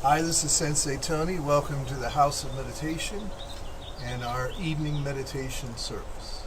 Hi, this is Sensei Tony. Welcome to the House of Meditation and our evening meditation service.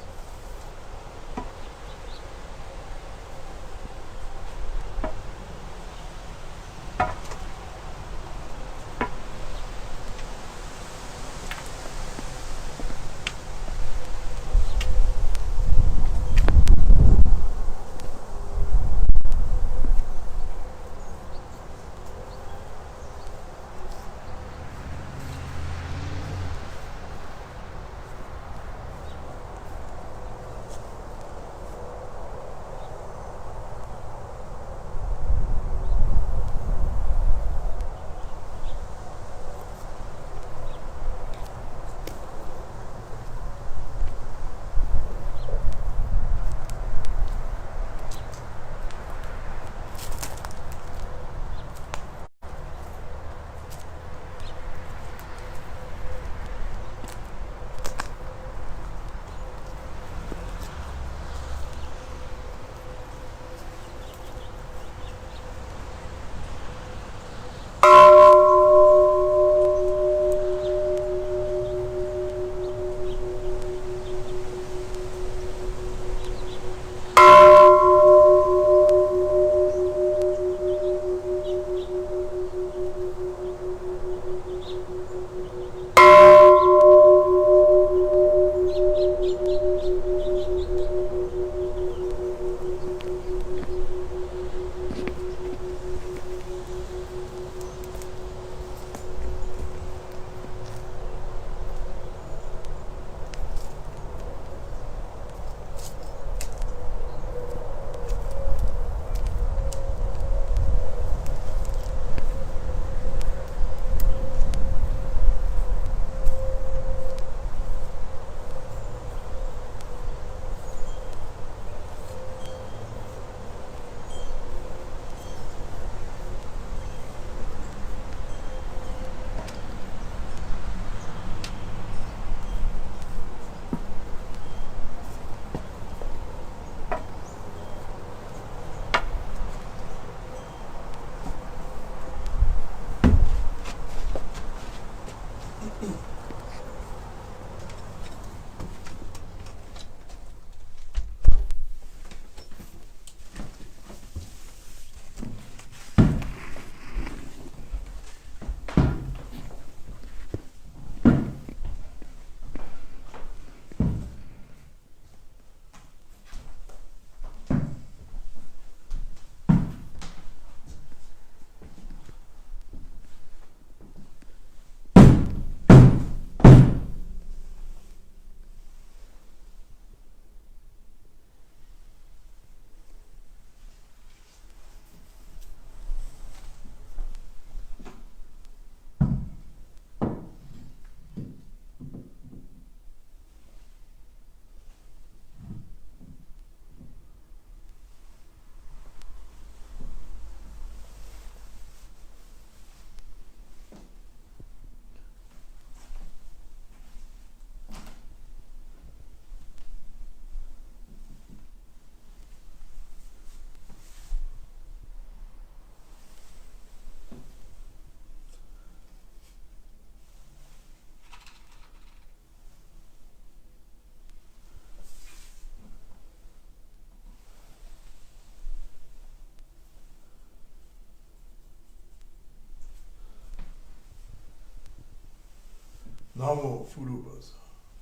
Namo Furubasa,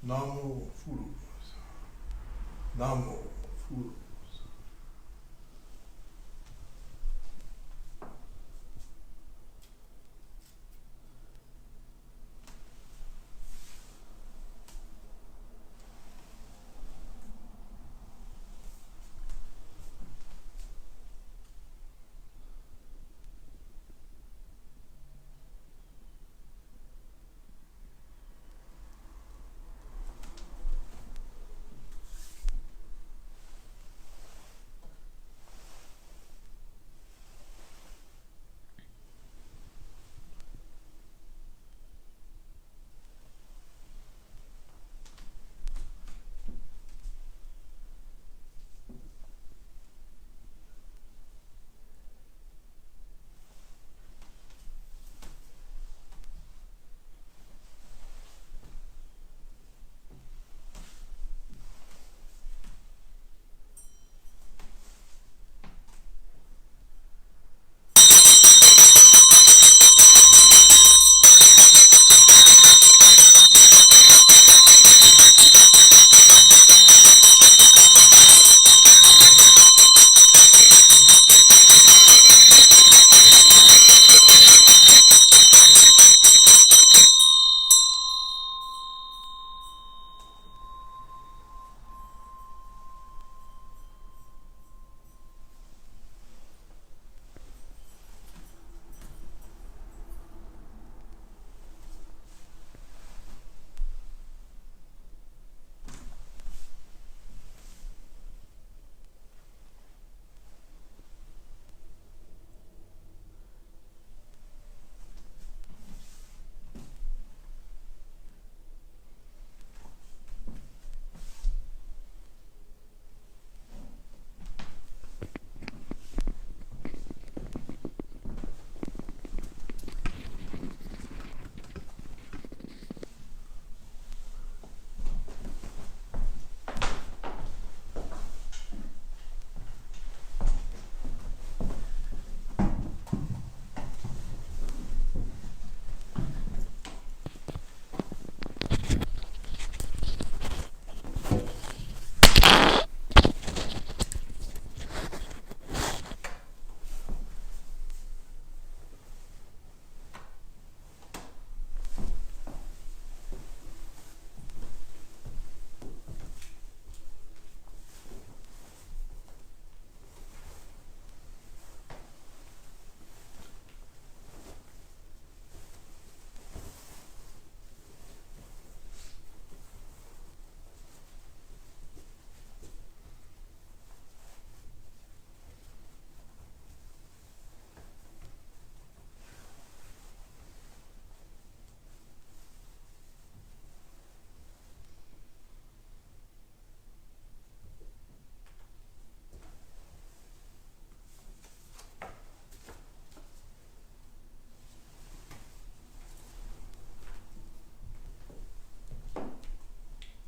Namo Furubasa, Namo Furubasa.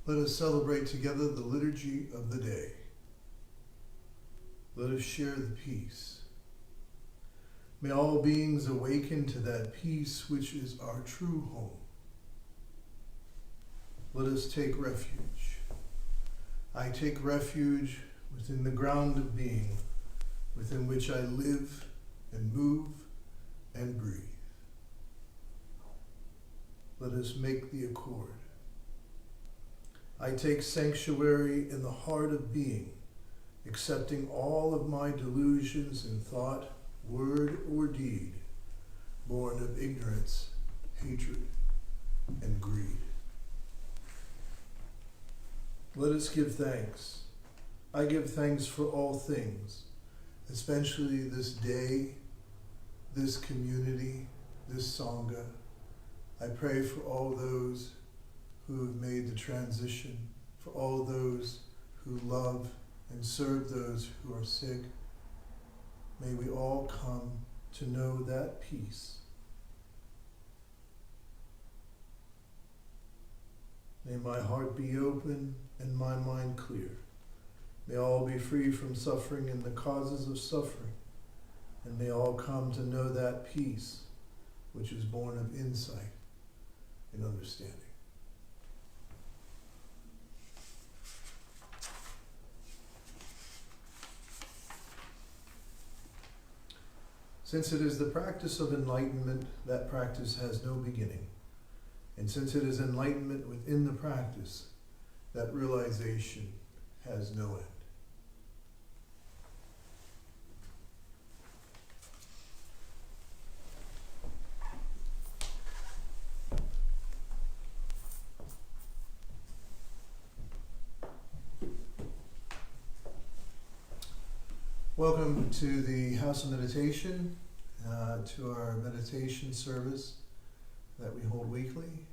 Let us celebrate together the liturgy of the day. Let us share the peace. May all beings awaken to that peace which is our true home. Let us take refuge. I take refuge within the ground of being, within which I live and move and breathe. Let us make the accord. I take sanctuary in the heart of being, accepting all of my delusions in thought, word, or deed, born of ignorance, hatred, and greed. Let us give thanks. I give thanks for all things, especially this day, this community, this Sangha. I pray for all those who have made the transition, for all those who love and serve those who are sick. May we all come to know that peace. May my heart be open and my mind clear. May all be free from suffering and the causes of suffering. And may all come to know that peace which is born of insight and understanding. Since it is the practice of enlightenment, that practice has no beginning. And since it is enlightenment within the practice, that realization has no end. Welcome to the House of Meditation, to our meditation service that we hold weekly.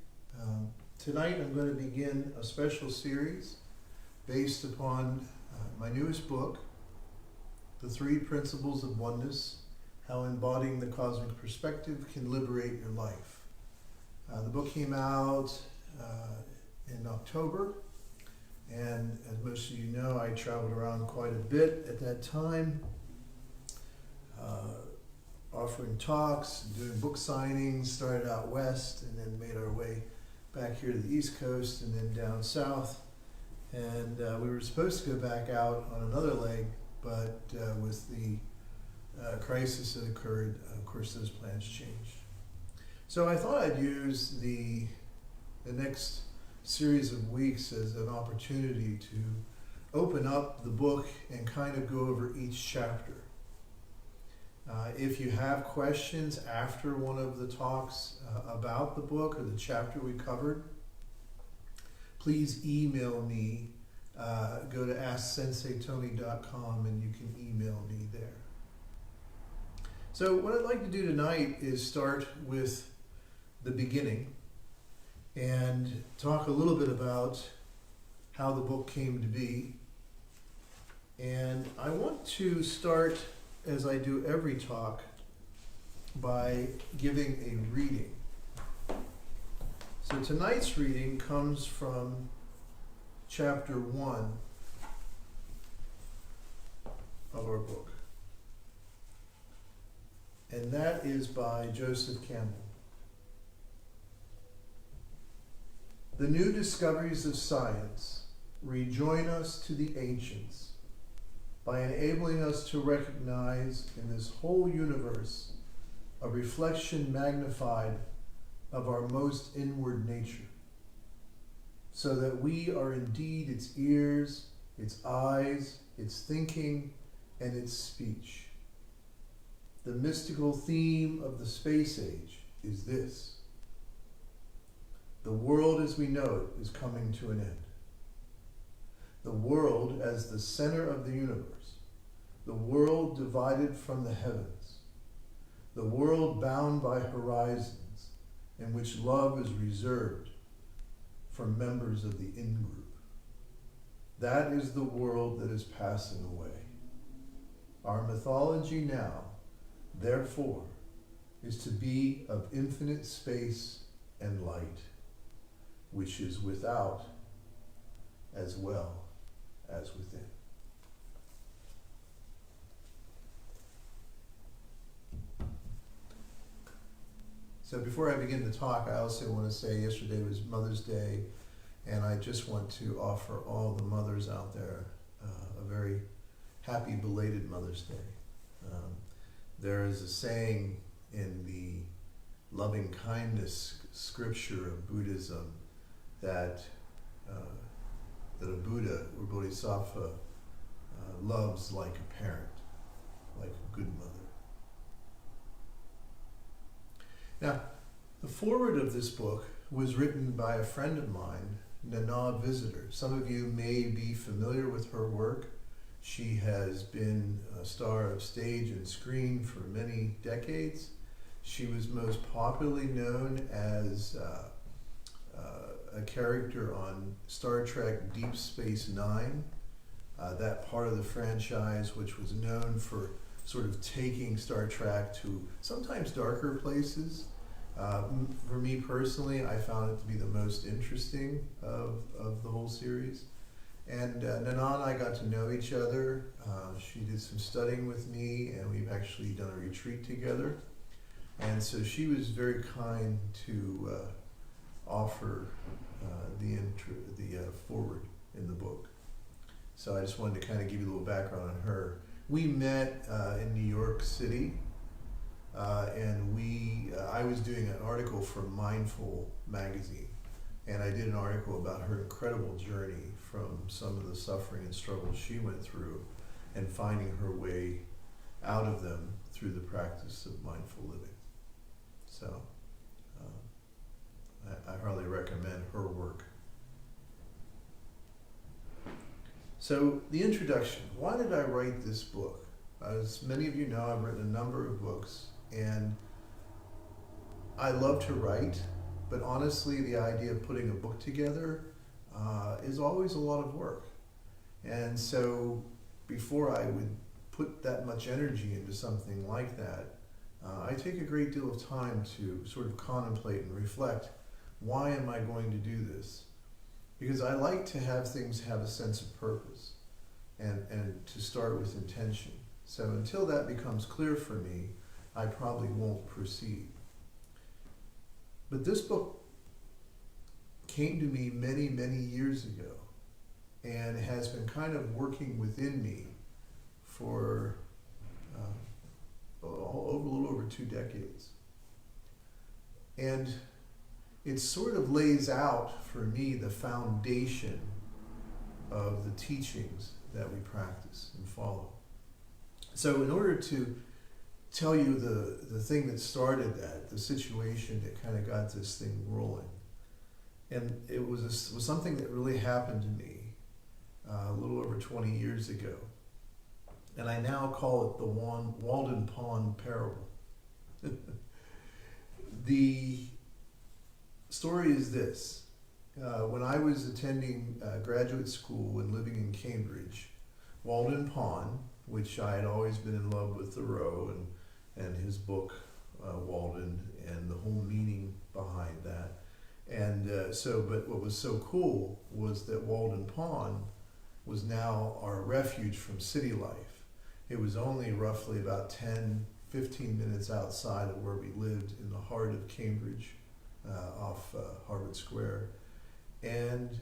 Tonight I'm going to begin a special series based upon my newest book, The Three Principles of Oneness, How Embodying the Cosmic Perspective Can Liberate Your Life. The book came out in October, and as most of you know, I traveled around quite a bit at that time, offering talks, doing book signings, started out west and then made our way back here to the East Coast and then down south. And we were supposed to go back out on another leg, but with the crisis that occurred, of course, those plans changed. So I thought I'd use the next series of weeks as an opportunity to open up the book and kind of go over each chapter. If you have questions after one of the talks about the book or the chapter we covered, please email me. Go to AskSenseiTony.com and you can email me there. So what I'd like to do tonight is start with the beginning and talk a little bit about how the book came to be. And I want to start, as I do every talk, by giving a reading. So tonight's reading comes from chapter 1 of our book. And that is by Joseph Campbell. The new discoveries of science rejoin us to the ancients by enabling us to recognize in this whole universe a reflection magnified of our most inward nature, so that we are indeed its ears, its eyes, its thinking, and its speech. The mystical theme of the space age is this: the world as we know it is coming to an end. The world as the center of the universe, the world divided from the heavens, the world bound by horizons in which love is reserved for members of the in-group. That is the world that is passing away. Our mythology now, therefore, is to be of infinite space and light, which is without as well as within. So before I begin the talk, I also want to say yesterday was Mother's Day, and I just want to offer all the mothers out there a very happy belated Mother's Day. There is a saying in the loving kindness scripture of Buddhism that a Buddha or Bodhisattva loves like a parent, like a good mother. Now, the foreword of this book was written by a friend of mine, Nana Visitor. Some of you may be familiar with her work. She has been a star of stage and screen for many decades. She was most popularly known as a character on Star Trek Deep Space Nine, that part of the franchise which was known for sort of taking Star Trek to sometimes darker places. For me personally, I found it to be the most interesting of the whole series. And Nana and I got to know each other. She did some studying with me, and we've actually done a retreat together. And so she was very kind to offer the foreword in the book. So I just wanted to kind of give you a little background on her. We met in New York City, and I was doing an article for Mindful magazine, and I did an article about her incredible journey from some of the suffering and struggles she went through and finding her way out of them through the practice of mindful living. So I highly recommend her work. So the introduction. Why did I write this book? As many of you know, I've written a number of books, and I love to write, but honestly, the idea of putting a book together is always a lot of work. And so before I would put that much energy into something like that, I take a great deal of time to sort of contemplate and reflect, why am I going to do this? Because I like to have things have a sense of purpose and to start with intention. So until that becomes clear for me, I probably won't proceed. But this book came to me many, many years ago and has been kind of working within me for a little over 2 decades. And it sort of lays out for me the foundation of the teachings that we practice and follow. So in order to tell you the thing that started that, the situation that kind of got this thing rolling, and it was something that really happened to me a little over 20 years ago. And I now call it the Walden Pond Parable. The story is this. When I was attending graduate school and living in Cambridge, Walden Pond, which I had always been in love with Thoreau and his book, Walden, and the whole meaning behind that. And but what was so cool was that Walden Pond was now our refuge from city life. It was only roughly about 10, 15 minutes outside of where we lived in the heart of Cambridge, off Harvard Square. And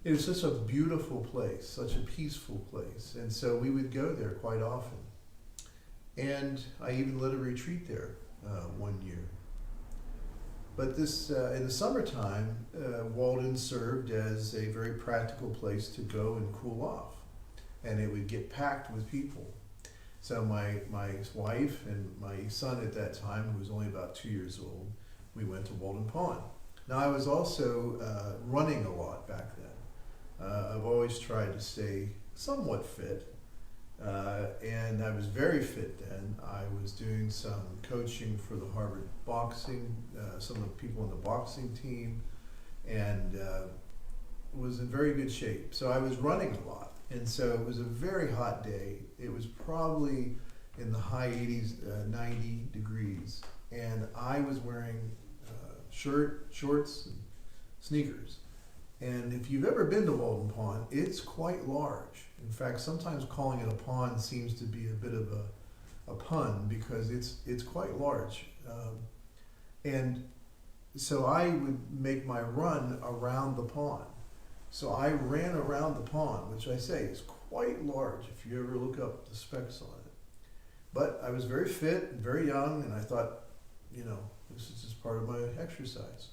it was such a beautiful place, such a peaceful place. And so we would go there quite often. And I even led a retreat there one year. But this, in the summertime, Walden served as a very practical place to go and cool off. And it would get packed with people. So my wife and my son at that time, who was only about 2 years old, we went to Walden Pond. Now I was also running a lot back then. I've always tried to stay somewhat fit. And I was very fit then. I was doing some coaching for the Harvard boxing, some of the people on the boxing team, and was in very good shape. So I was running a lot. And so it was a very hot day. It was probably in the high 80s, 90 degrees. And I was wearing shirt, shorts, and sneakers. And if you've ever been to Walden Pond, it's quite large. In fact, sometimes calling it a pond seems to be a bit of a pun because it's quite large. And so I would make my run around the pond. So I ran around the pond, which I say is quite large if you ever look up the specs on it. But I was very fit and very young, and I thought, this is just part of my exercise.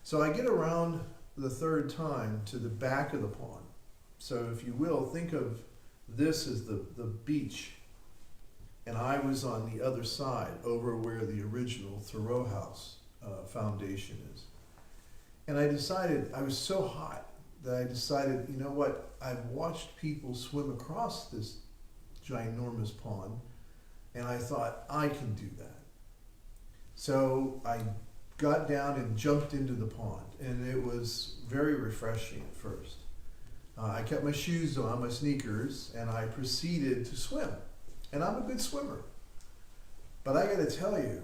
So I get around the third time to the back of the pond. So if you will, think of this as the beach, and I was on the other side, over where the original Thoreau House foundation is. And I decided, I was so hot that I decided, you know what, I've watched people swim across this ginormous pond, and I thought, I can do that. So I got down and jumped into the pond, and it was very refreshing at first. I kept my shoes on, my sneakers, and I proceeded to swim. And I'm a good swimmer. But I gotta tell you,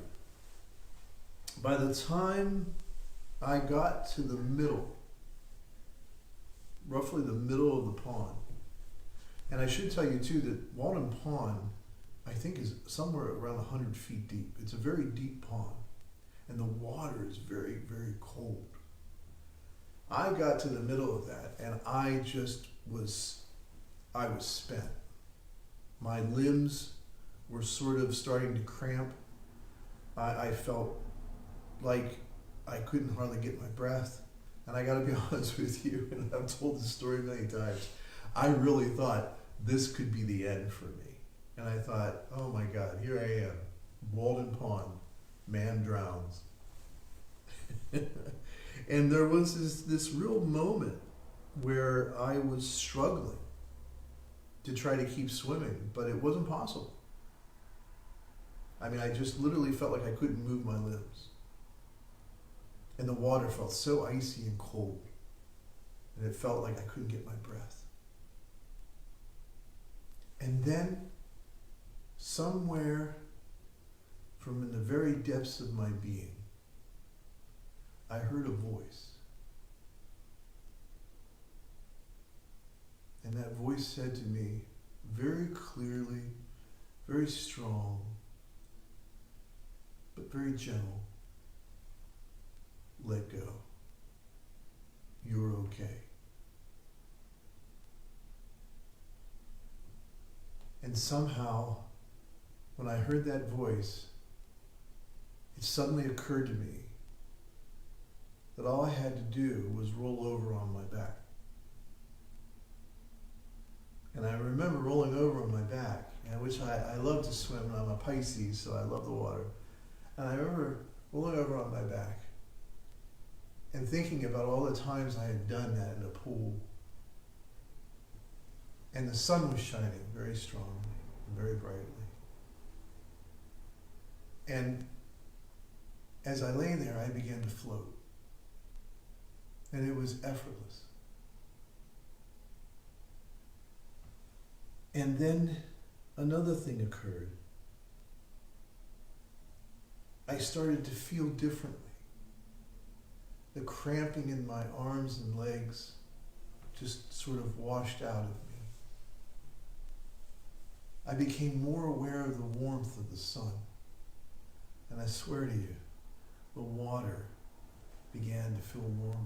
by the time I got to the middle, roughly the middle of the pond, and I should tell you too that Walden Pond, I think, is somewhere around 100 feet deep. It's a very deep pond, and the water is very, very cold. I got to the middle of that, and I was spent. My limbs were sort of starting to cramp. I felt like I couldn't hardly get my breath. And I gotta be honest with you, and I've told this story many times, I really thought this could be the end for me. And I thought, oh my God, here I am, Walden Pond, man drowns. And there was this real moment where I was struggling to try to keep swimming, but it wasn't possible. I mean, I just literally felt like I couldn't move my limbs. And the water felt so icy and cold, and it felt like I couldn't get my breath. And then, somewhere from in the very depths of my being, I heard a voice. And that voice said to me very clearly, very strong, but very gentle, let go. You're okay. And somehow, when I heard that voice, it suddenly occurred to me that all I had to do was roll over on my back. And I remember rolling over on my back, which I love to swim, and I'm a Pisces, so I love the water. And I remember rolling over on my back and thinking about all the times I had done that in a pool. And the sun was shining very strongly and very brightly. And as I lay there, I began to float. And it was effortless. And then another thing occurred. I started to feel differently. The cramping in my arms and legs just sort of washed out of me. I became more aware of the warmth of the sun. And I swear to you, the water began to feel warmer.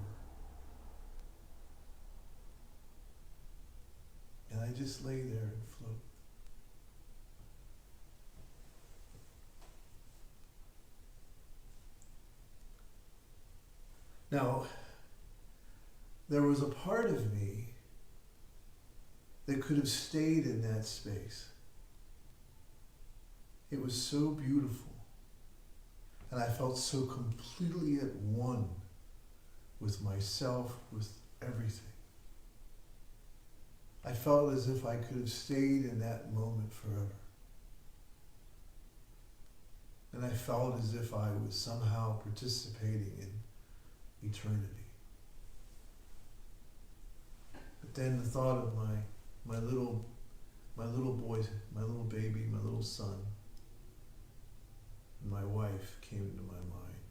And I just lay there and float. Now, there was a part of me that could have stayed in that space. It was so beautiful. And I felt so completely at one with myself, with everything. I felt as if I could have stayed in that moment forever. And I felt as if I was somehow participating in eternity. But then the thought of my little boy, my little baby, my little son, and my wife came into my mind.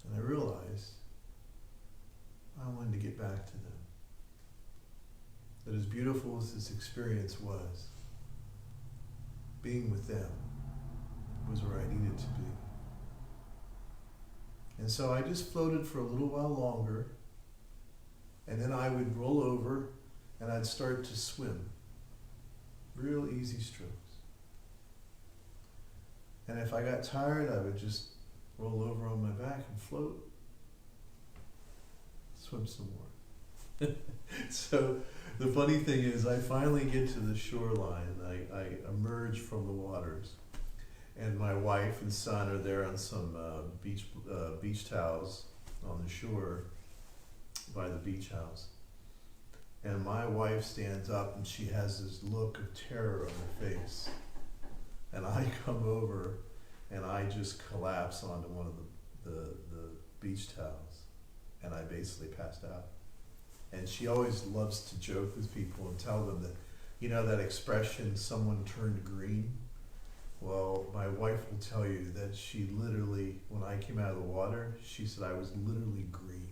And I realized I wanted to beautiful as this experience was, being with them was where I needed to be. And so I just floated for a little while longer, and then I would roll over and I'd start to swim. Real easy strokes. And if I got tired, I would just roll over on my back and float, swim some more. So the funny thing is, I finally get to the shoreline. I emerge from the waters, and my wife and son are there on some beach towels on the shore by the beach house. And my wife stands up and she has this look of terror on her face. And I come over and I just collapse onto one of the beach towels, and I basically passed out. And she always loves to joke with people and tell them that, you know, that expression, someone turned green? Well, my wife will tell you that she literally, when I came out of the water, she said I was literally green.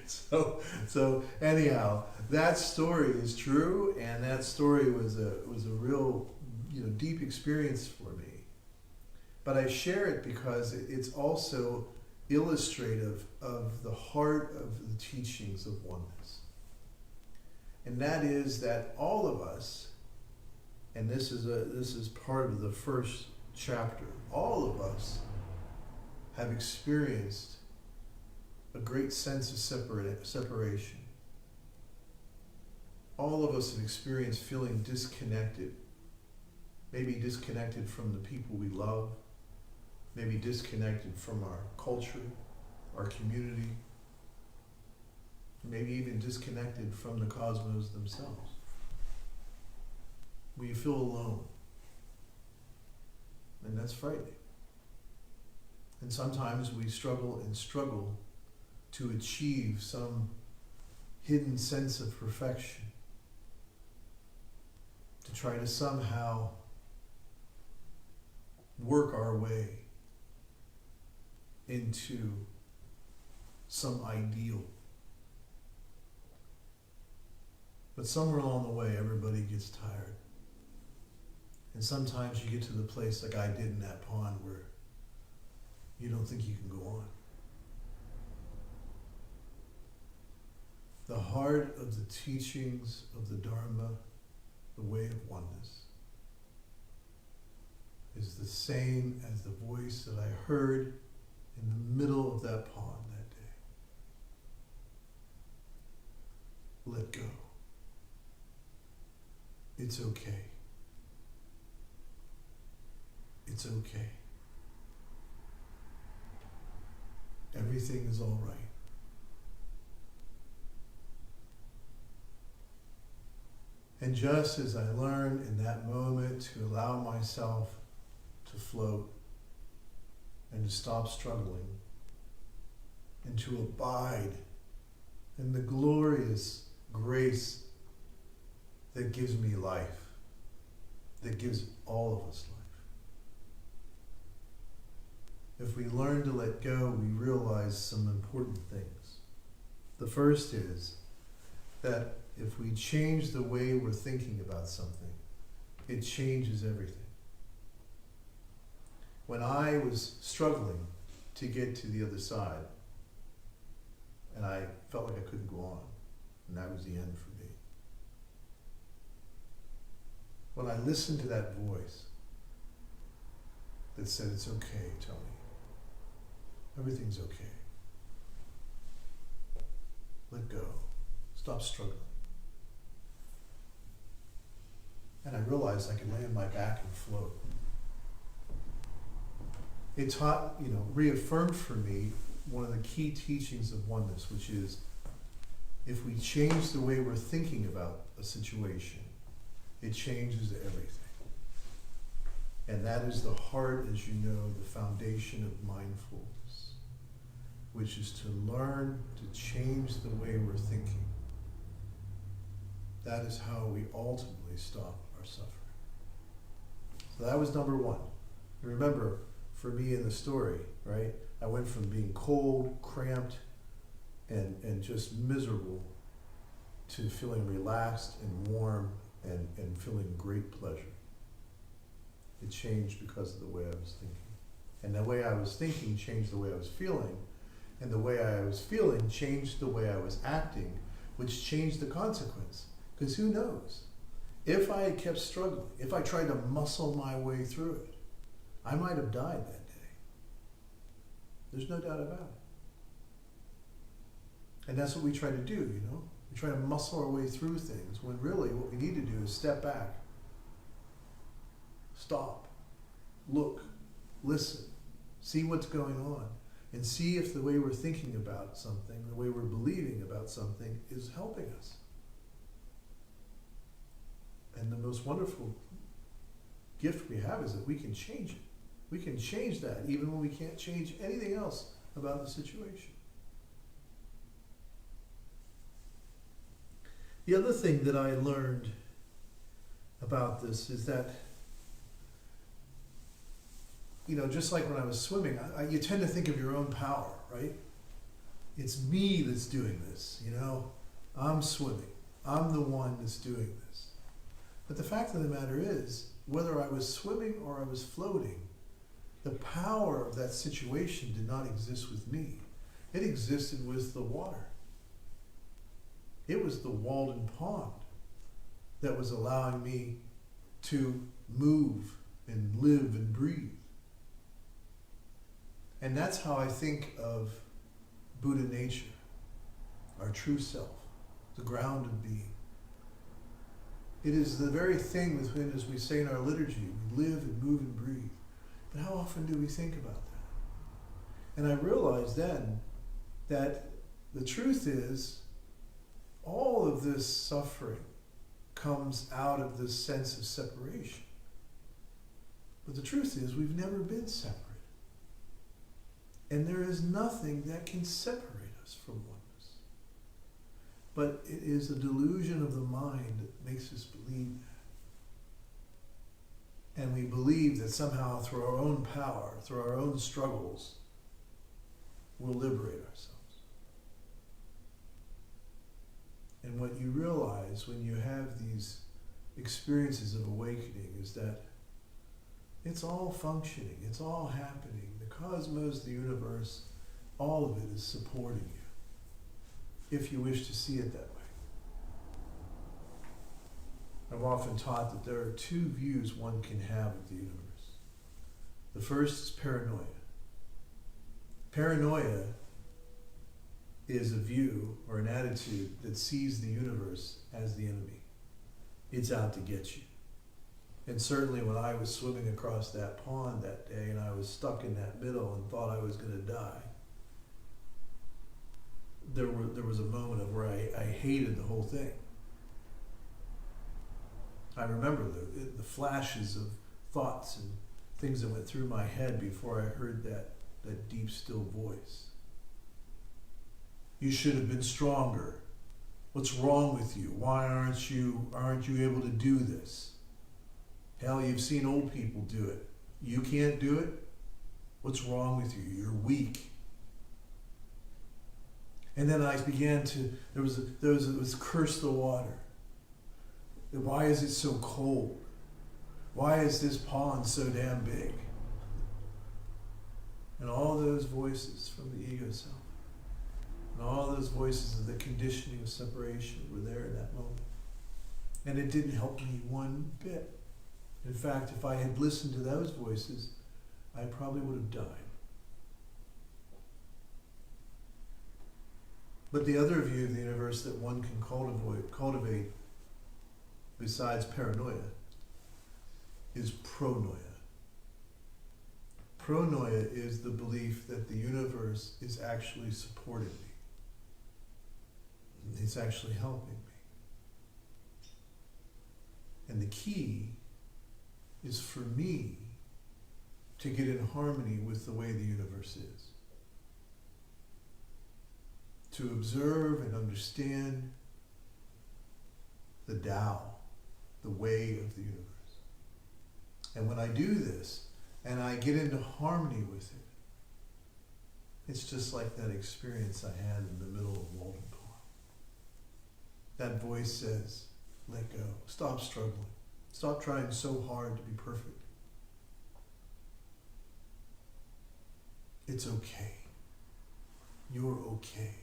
So anyhow, that story is true, and that story was a real, deep experience for me. But I share it because it's also illustrative of the heart of the teachings of oneness. And that is that all of us, and this is part of the first chapter, all of us have experienced a great sense of separation. All of us have experienced feeling disconnected, maybe disconnected from the people we love, maybe disconnected from our culture, our community, maybe even disconnected from the cosmos themselves. We feel alone, and that's frightening. And sometimes we struggle to achieve some hidden sense of perfection, to try to somehow work our way into some ideal. But somewhere along the way, everybody gets tired. And sometimes you get to the place like I did in that pond where you don't think you can go on. The heart of the teachings of the Dharma, the way of oneness, is the same as the voice that I heard in the middle of that pond that day. Let go. It's okay. It's okay. Everything is all right. And just as I learned in that moment to allow myself to float and to stop struggling and to abide in the glorious grace that gives me life, that gives all of us life. If we learn to let go, we realize some important things. The first is that if we change the way we're thinking about something, it changes everything. When I was struggling to get to the other side, and I felt like I couldn't go on, and that was the end for me. When I listened to that voice that said, it's okay, Tony. Everything's okay. Let go. Stop struggling. And I realized I could lay on my back and float. It taught, reaffirmed for me one of the key teachings of oneness, which is if we change the way we're thinking about a situation, it changes everything. And that is the heart, as you know, the foundation of mindfulness, which is to learn to change the way we're thinking. That is how we ultimately stop our suffering. So that was number one. And remember, for me in the story, right, I went from being cold, cramped, and just miserable to feeling relaxed and warm and feeling great pleasure. It changed because of the way I was thinking. And the way I was thinking changed the way I was feeling. And the way I was feeling changed the way I was acting, which changed the consequence. Because who knows? If I had kept struggling, if I tried to muscle my way through it, I might have died that day. There's no doubt about it. And that's what we try to do, you know? We try to muscle our way through things when really what we need to do is step back, stop, look, listen, see what's going on, and see if the way we're thinking about something, the way we're believing about something is helping us. And the most wonderful gift we have is that we can change it. We can change that even when we can't change anything else about the situation. The other thing that I learned about this is that, you know, just like when I was swimming, you tend to think of your own power, right? It's me that's doing this, you know? I'm swimming. I'm the one that's doing this. But the fact of the matter is, whether I was swimming or I was floating, the power of that situation did not exist with me. It existed with the water. It was the Walden pond that was allowing me to move and live and breathe. And that's how I think of Buddha nature, our true self, the grounded being. It is the very thing within, as we say in our liturgy, we live and move and breathe. But how often do we think about that? And I realized then that the truth is, all of this suffering comes out of this sense of separation. But the truth is, we've never been separate. And there is nothing that can separate us from oneness. But it is a delusion of the mind that makes us believe that. And we believe that somehow through our own power, through our own struggles, we'll liberate ourselves. And what you realize when you have these experiences of awakening is that it's all functioning, it's all happening. The cosmos, the universe, all of it is supporting you, if you wish to see it that way. I've often taught that there are two views one can have of the universe. The first is paranoia. Paranoia is a view or an attitude that sees the universe as the enemy. It's out to get you. And certainly when I was swimming across that pond that day and I was stuck in that middle and thought I was going to die, there was a moment of where I hated the whole thing. I remember the flashes of thoughts and things that went through my head before I heard that deep, still voice. You should have been stronger. What's wrong with you? Why aren't you able to do this? Hell, you've seen old people do it. You can't do it? What's wrong with you? You're weak. And then I began to, it was curse the water. Why is it so cold? Why is this pond so damn big? And all those voices from the ego self, and all those voices of the conditioning of separation were there in that moment. And it didn't help me one bit. In fact, if I had listened to those voices, I probably would have died. But the other view of the universe that one can cultivate besides paranoia is pronoia. Pronoia is the belief that the universe is actually supporting me. It's actually helping me. And the key is for me to get in harmony with the way the universe is. To observe and understand the Tao, the way of the universe. And when I do this, and I get into harmony with it, it's just like that experience I had in the middle of Walden. that voice says, let go. Stop struggling. Stop trying so hard to be perfect. It's okay. You're okay.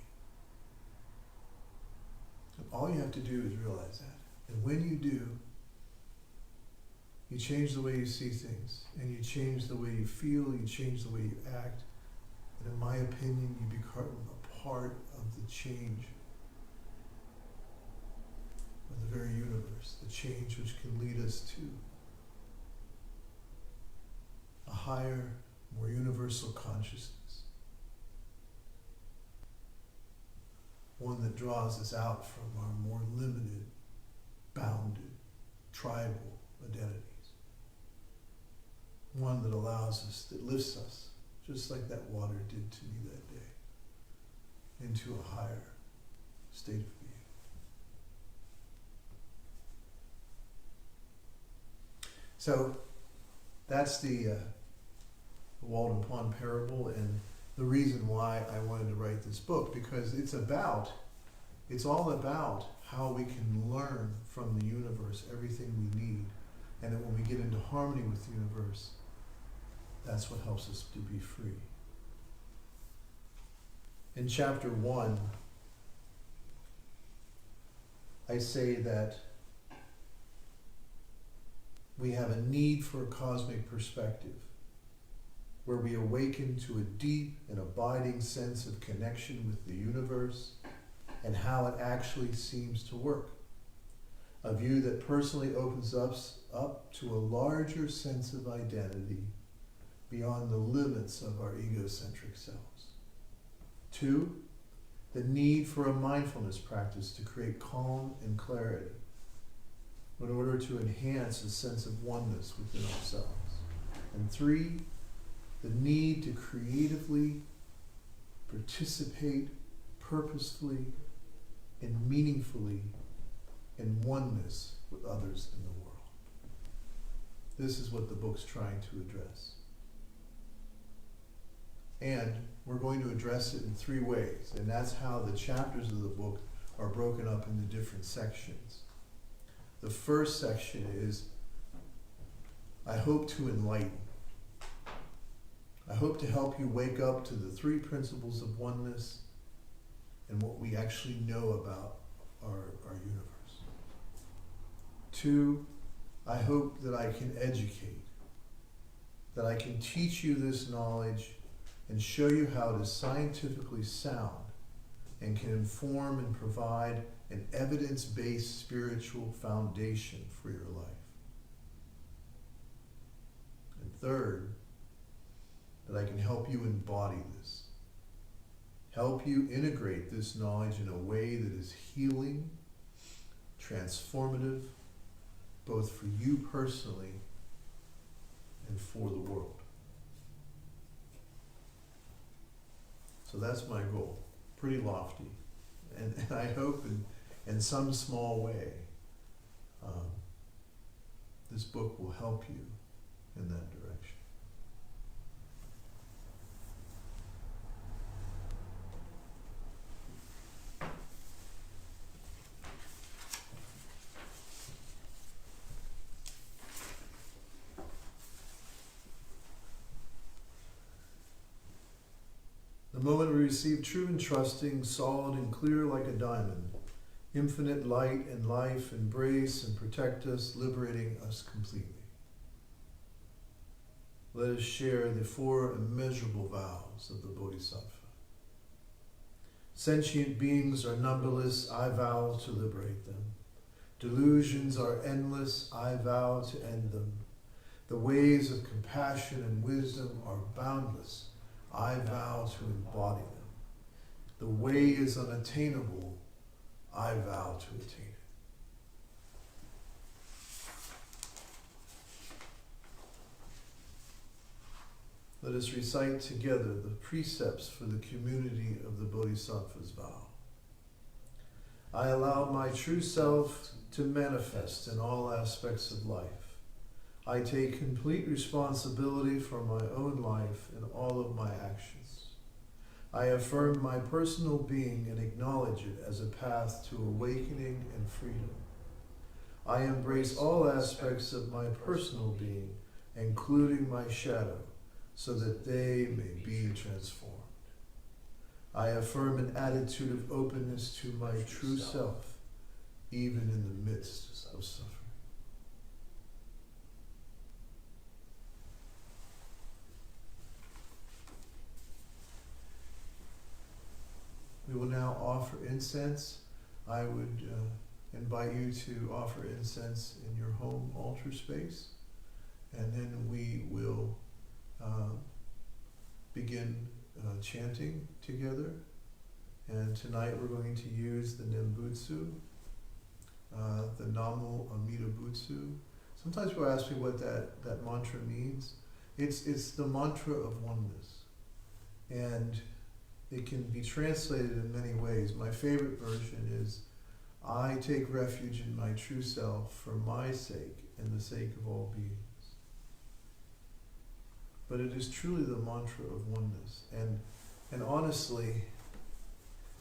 And all you have to do is realize that. And when you do, you change the way you see things, and you change the way you feel, you change the way you act, and in my opinion, you become a part of the change of the very universe, the change which can lead us to a higher, more universal consciousness, one that draws us out from our more limited, bounded, tribal identities. One that allows us, that lifts us, just like that water did to me that day, into a higher state of being. So that's the Walden Pond parable, and the reason why I wanted to write this book, because it's all about how we can learn from the universe everything we need, and that when we get into harmony with the universe, that's what helps us to be free. In chapter 1, I say that we have a need for a cosmic perspective, where we awaken to a deep and abiding sense of connection with the universe and how it actually seems to work. A view that personally opens us up to a larger sense of identity beyond the limits of our egocentric selves. 2, the need for a mindfulness practice to create calm and clarity in order to enhance a sense of oneness within ourselves. And 3, the need to creatively participate purposefully and meaningfully in oneness with others in the world. This is what the book's trying to address. And we're going to address it in 3 ways, and that's how the chapters of the book are broken up into different sections. The first section is, I hope to enlighten. I hope to help you wake up to the 3 principles of oneness and what we actually know about our universe. 2, I hope that I can educate, that I can teach you this knowledge and show you how it is scientifically sound and can inform and provide an evidence-based spiritual foundation for your life. And 3rd, that I can help you embody this, help you integrate this knowledge in a way that is healing, transformative, both for you personally and for the world. So that's my goal. Pretty lofty. And I hope in some small way this book will help you in that direction. The moment we receive true and trusting, solid and clear like a diamond, infinite light and life embrace and protect us, liberating us completely. Let us share the 4 immeasurable vows of the Bodhisattva. Sentient beings are numberless, I vow to liberate them. Delusions are endless, I vow to end them. The ways of compassion and wisdom are boundless, I vow to embody them. The way is unattainable, I vow to attain it. Let us recite together the precepts for the community of the Bodhisattva's vow. I allow my true self to manifest in all aspects of life. I take complete responsibility for my own life and all of my actions. I affirm my personal being and acknowledge it as a path to awakening and freedom. I embrace all aspects of my personal being, including my shadow, so that they may be transformed. I affirm an attitude of openness to my true self, even in the midst of suffering. We will now offer incense. I would invite you to offer incense in your home altar space, and then we will begin chanting together. And tonight we're going to use the Nembutsu, the Namo Amida Butsu. Sometimes people ask me what that mantra means. It's the mantra of oneness, and it can be translated in many ways. My favorite version is, I take refuge in my true self for my sake and the sake of all beings. But it is truly the mantra of oneness, and honestly,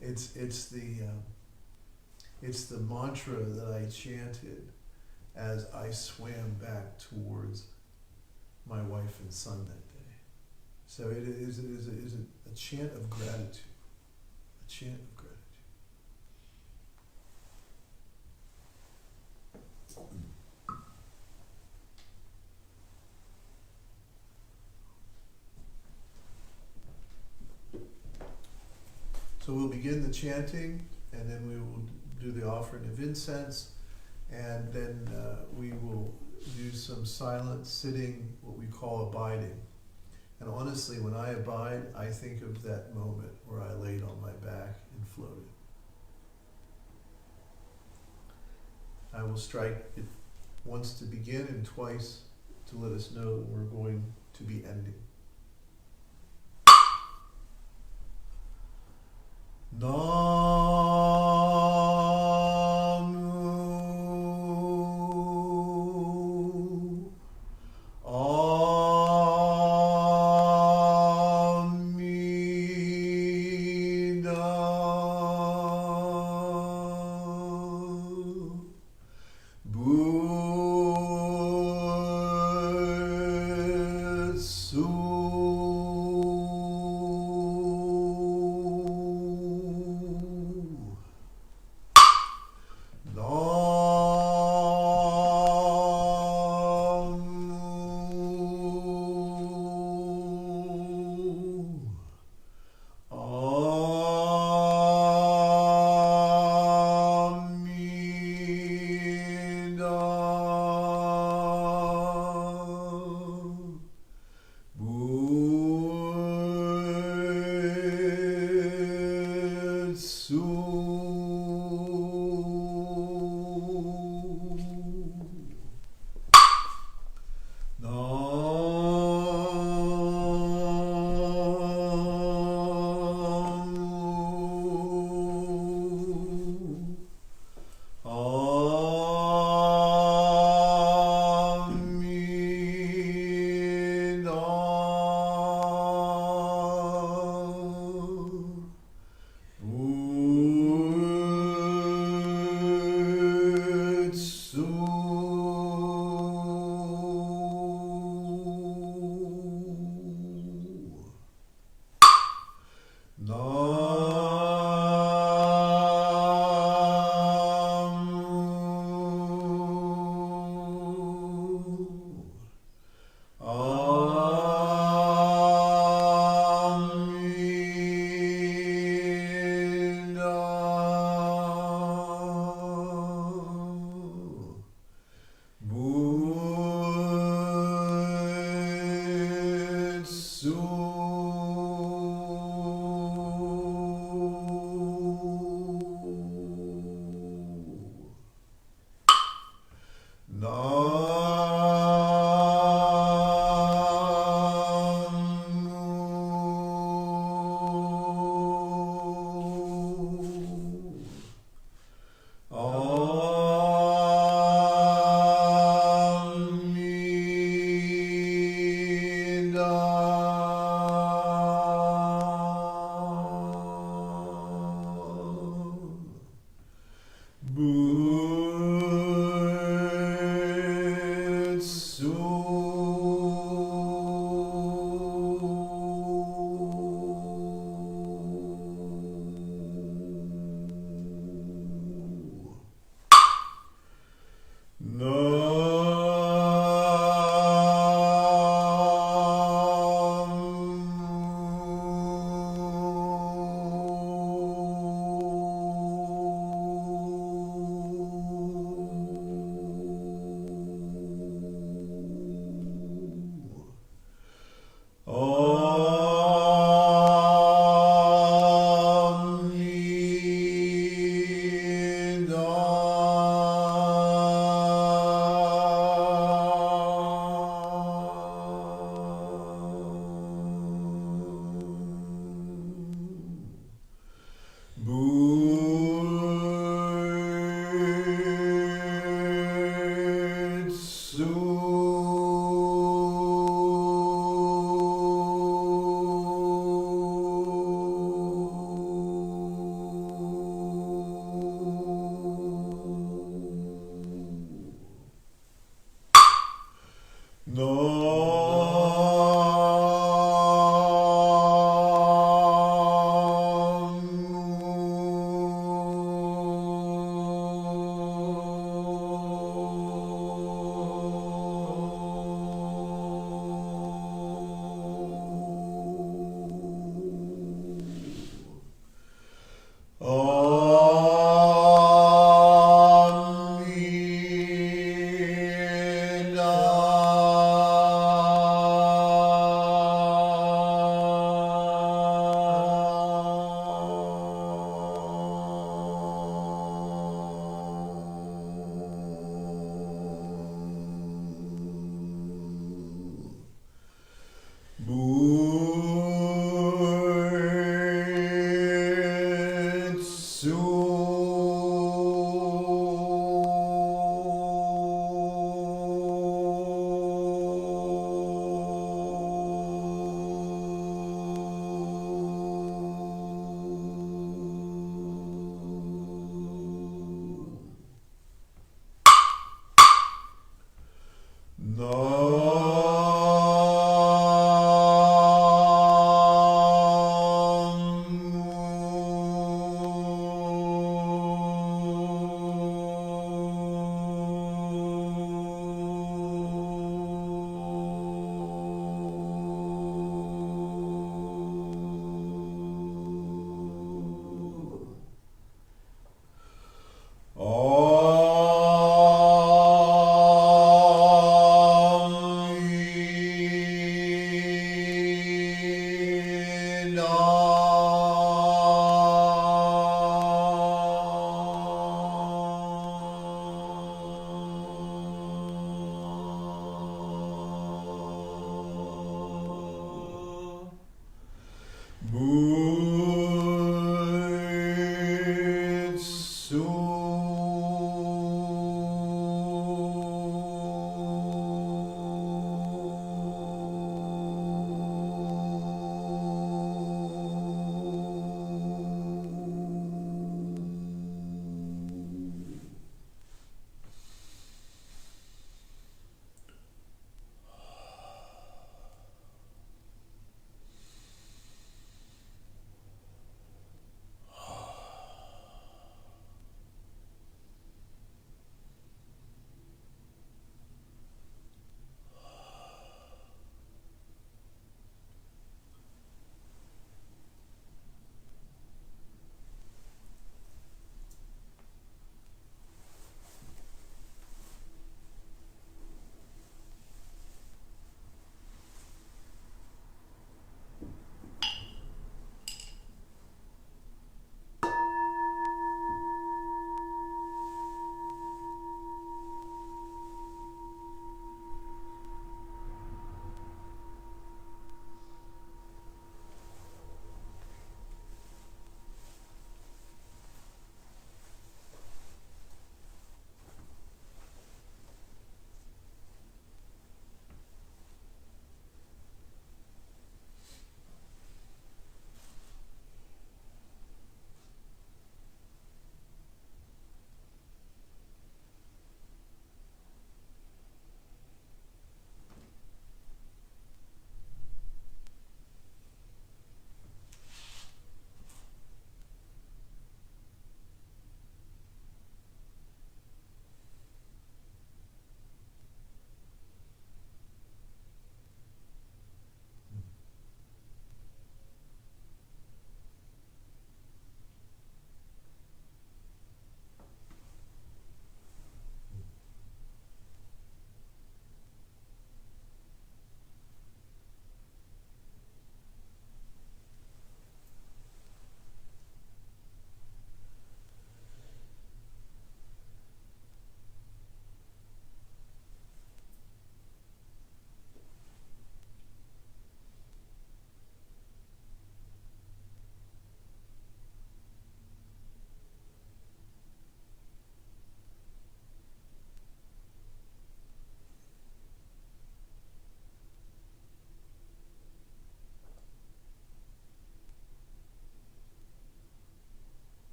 it's the mantra that I chanted as I swam back towards my wife and son that day. So it is a chant of gratitude, a chant of gratitude. So we'll begin the chanting, and then we will do the offering of incense, and then we will do some silent sitting, what we call abiding. And honestly, when I abide, I think of that moment where I laid on my back and floated. I will strike it once to begin and twice to let us know that we're going to be ending. Butsu.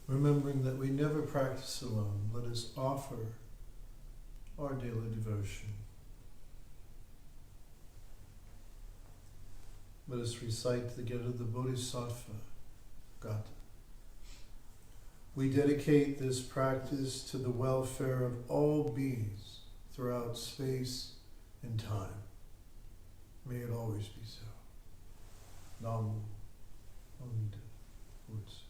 Remembering that we never practice alone, let us offer our daily devotion. Let us recite together the Bodhisattva Gata. We dedicate this practice to the welfare of all beings throughout space and time. May it always be so. Namo Amida Butsu.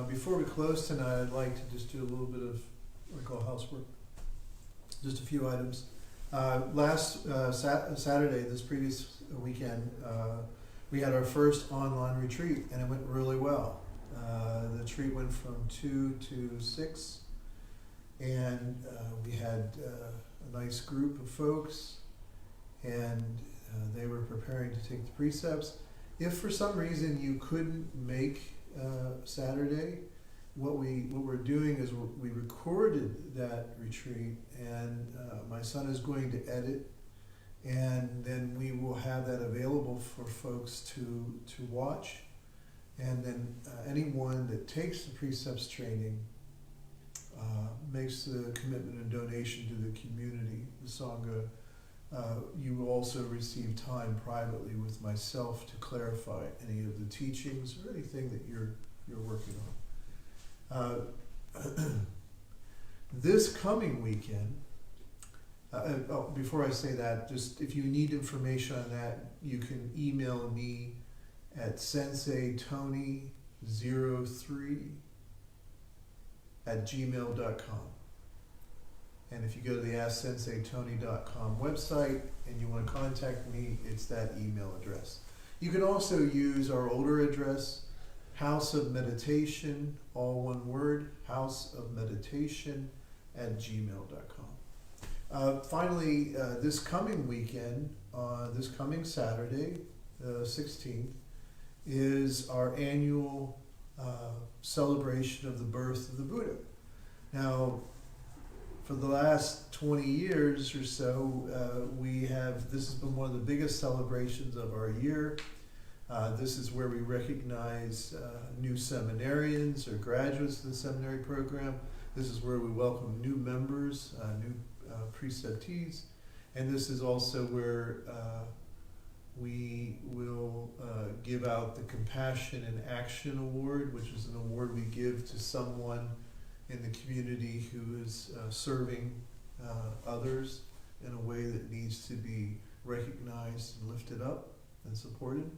Before we close tonight, I'd like to just do a little bit of what I call housework. Just a few items. Last Saturday, this previous weekend, we had our first online retreat, and it went really well. The retreat went from 2 to 6, and we had a nice group of folks, and they were preparing to take the precepts. If for some reason you couldn't make Saturday, what we're doing is we recorded that retreat, and my son is going to edit, and then we will have that available for folks to watch. And then anyone that takes the precepts training makes the commitment and donation to the community, the Sangha. You will also receive time privately with myself to clarify any of the teachings or anything that you're working on. This coming weekend, before I say that, just if you need information on that, you can email me at Sensei Tony 03@gmail.com. And if you go to the AskSenseiTony.com website and you want to contact me, it's that email address. You can also use our older address, House of Meditation, all one word, houseofmeditation@gmail.com. Finally, this coming weekend, this coming Saturday, the 16th, is our annual celebration of the birth of the Buddha. Now, for the last 20 years or so, this has been one of the biggest celebrations of our year. This is where we recognize new seminarians or graduates of the seminary program. This is where we welcome new members, new preceptees. And this is also where we will give out the Compassion in Action Award, which is an award we give to someone in the community who is serving others in a way that needs to be recognized and lifted up and supported.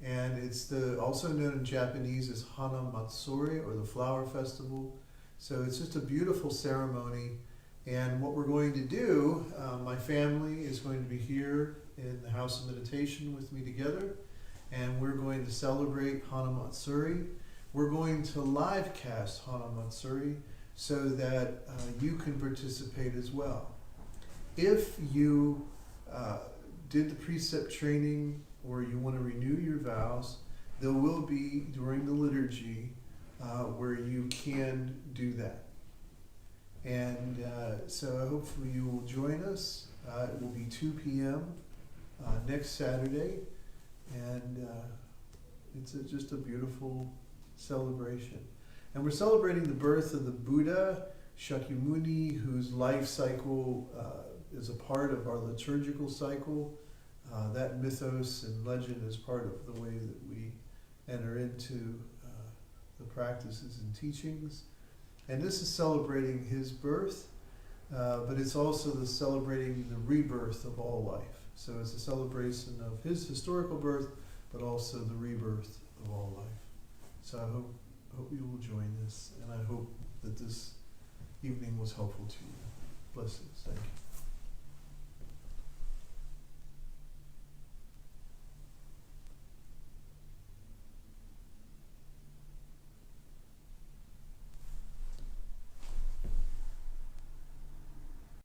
And it's also known in Japanese as Hana Matsuri, or the Flower Festival. So it's just a beautiful ceremony. And what we're going to do, my family is going to be here in the House of Meditation with me together, and we're going to celebrate Hana Matsuri. We're going to live cast Hana Matsuri so that you can participate as well. If you did the precept training or you want to renew your vows, there will be, during the liturgy, where you can do that. And so hopefully you will join us. It will be 2 p.m. Next Saturday, and it's just a beautiful celebration. And we're celebrating the birth of the Buddha, Shakyamuni, whose life cycle is a part of our liturgical cycle. That mythos and legend is part of the way that we enter into the practices and teachings. And this is celebrating his birth, but it's also celebrating the rebirth of all life. So it's a celebration of his historical birth, but also the rebirth of all life. So I hope you will join this, and I hope that this evening was helpful to you. Blessings. Thank you.